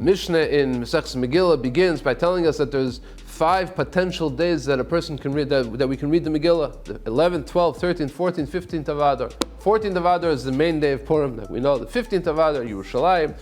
Mishnah in Masechus Megillah begins by telling us that there's 5 potential days that a person can read, that we can read the Megillah: the 11th, 12th, 13th, 14th, 15th of Adar. 14th of Adar is the main day of Purim that we know. The 15th of Adar, Yerushalayim.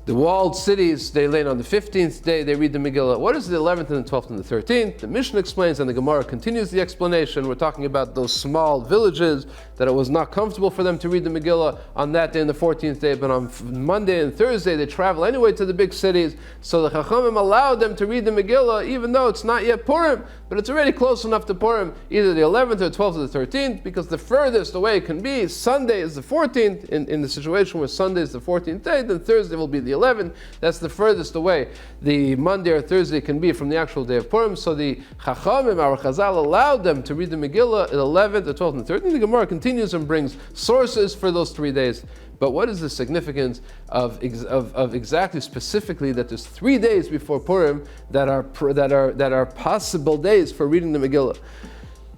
The walled cities, they lay on the 15th day, they read the Megillah. What is the 11th and the 12th and the 13th? The Mishnah explains, and the Gemara continues the explanation. We're talking about those small villages that it was not comfortable for them to read the Megillah on that day and the 14th day, but on Monday and Thursday they travel anyway to the big cities. So the Chachamim allowed them to read the Megillah even though it's not yet Purim, but it's already close enough to Purim, either the 11th or 12th or the 13th, because the furthest away it can be, Sunday is the 14th, in the situation where Sunday is the 14th day, then Thursday will be the 11th. That's the furthest away the Monday or Thursday can be from the actual day of Purim. So the Chachamim, our Chazal, allowed them to read the Megillah the 11th, the 12th, and the 13th. The Gemara continues and brings sources for those 3 days. But what is the significance of exactly specifically that there's 3 days before Purim that are possible days for reading the Megillah?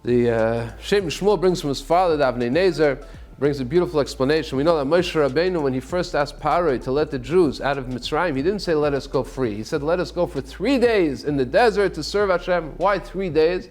The Shem Shmuel brings from his father, the Avnei Nezer, brings a beautiful explanation. We know that Moshe Rabbeinu, when he first asked Paroi to let the Jews out of Mitzrayim, he didn't say let us go free. He said let us go for 3 days in the desert to serve Hashem. Why 3 days?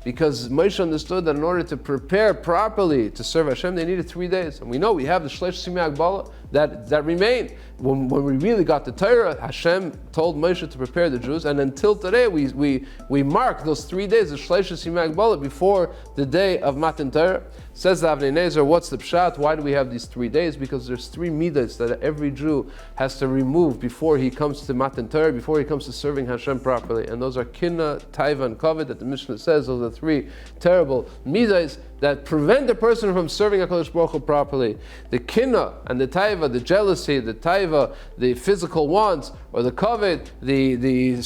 Because Moshe understood that in order to prepare properly to serve Hashem, they needed 3 days. And we know we have the Shleish Simei Agbala that remained. When we really got the Torah, Hashem told Moshe to prepare the Jews, and until today we mark those 3 days of Shleish Simei Agbala before the day of Matan Torah. Says the Avnei Nezer, what's the pshat? Why do we have these 3 days? Because there's 3 midas that every Jew has to remove before he comes to Matan Torah, before he comes to serving Hashem properly. And those are kinna, taiva, and kavod that the Mishnah says. Those are 3 terrible midas that prevent a person from serving HaKadosh Baruch Hu properly. The kinna and the taiva, the jealousy, the taiva, the physical wants, or the kavod, the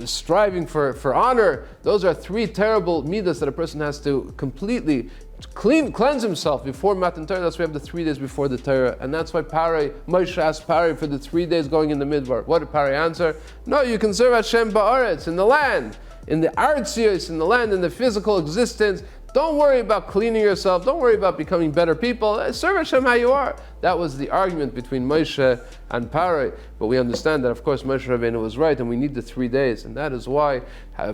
striving for honor. Those are 3 terrible midas that a person has to completely cleanse himself before Matan Torah. That's why we have the 3 days before the Torah, and that's why Moshe asked Paroi for the 3 days going in the Midbar. What did Paroi answer? No, you can serve Hashem ba'aretz, in the land, in the artzios, in the land, in the physical existence. Don't worry about cleaning yourself. Don't worry about becoming better people. Serve Hashem how you are. That was the argument between Moshe and Paroi. But we understand that, of course, Moshe Rabbeinu was right, and we need the 3 days. And that is why,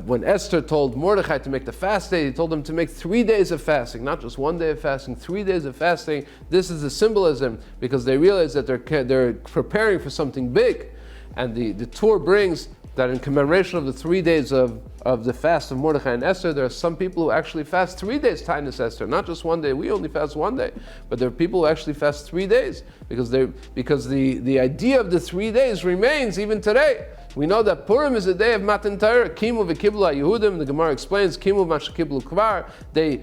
when Esther told Mordechai to make the fast day, he told him to make 3 days of fasting, not just 1 day of fasting, 3 days of fasting. This is the symbolism, because they realize that they're preparing for something big. And the Torah brings that in commemoration of the 3 days of the fast of Mordechai and Esther, there are some people who actually fast 3 days, Tainus Esther, not just 1 day. We only fast 1 day, but there are people who actually fast 3 days because the idea of the 3 days remains even today. We know that Purim is a day of Matan Torah. Kimu v'kiblu Yehudim. The Gemara explains Kimu v'shekiblu kvar. They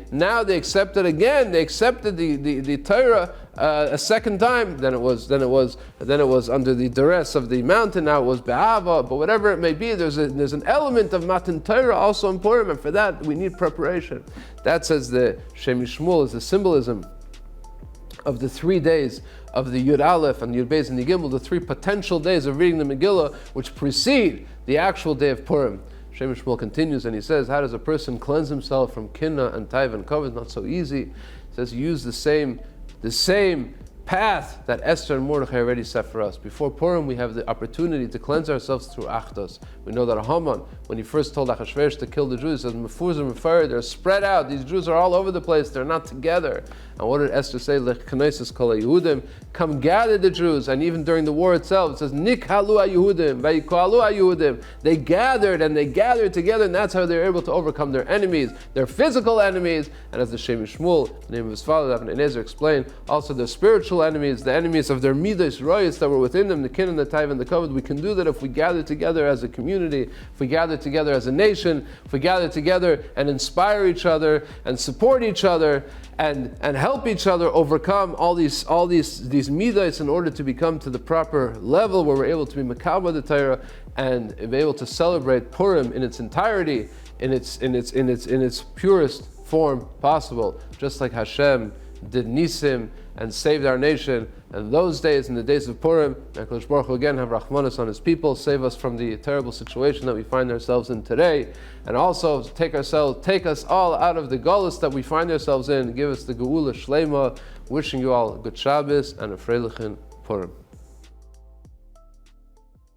accepted again. They accepted the Torah a second time. Then it was under the duress of the mountain. Now it was be'ava. But whatever it may be, there's an element of Matan Torah also in Purim, and for that we need preparation. That, says the Shem Shmuel, is the symbolism of the 3 days of the Yud Aleph and Yud Beis and the Gimel, the 3 potential days of reading the Megillah, which precede the actual day of Purim. Shem Shmuel continues and he says, how does a person cleanse himself from kinna and taiva and kavod? Not so easy. He says, use the same path that Esther and Mordechai already set for us. Before Purim, we have the opportunity to cleanse ourselves through achdos. We know that Haman, when he first told Achashverosh to kill the Jews, he says, Mefuzim Mefarid, they're spread out. These Jews are all over the place. They're not together. And what did Esther say? Lechkneses kol Yehudim, come gather the Jews. And even during the war itself, it says, Nikhalu Yehudim, Vayikalu Yehudim. They gathered together, and that's how they were able to overcome their enemies, their physical enemies. And as the Shem Shmuel, the name of his father, Avnei Nezer, explained, also their spiritual enemies, the enemies of their midas, royas that were within them, the kin and the taiva and the kavod. We can do that if we gather together as a community, if we gather together as a nation, if we gather together and inspire each other and support each other and help each other overcome all these midas in order to become to the proper level where we're able to be makabah the Torah and be able to celebrate Purim in its entirety, in its purest form possible, just like Hashem did Nisim and saved our nation. And those days, in the days of Purim, HaKadosh Baruch Hu again have Rahmanas on His people, save us from the terrible situation that we find ourselves in today, and also take us all out of the Golus that we find ourselves in, give us the Geula Shlema. Wishing you all a good Shabbos and a Freilichen Purim.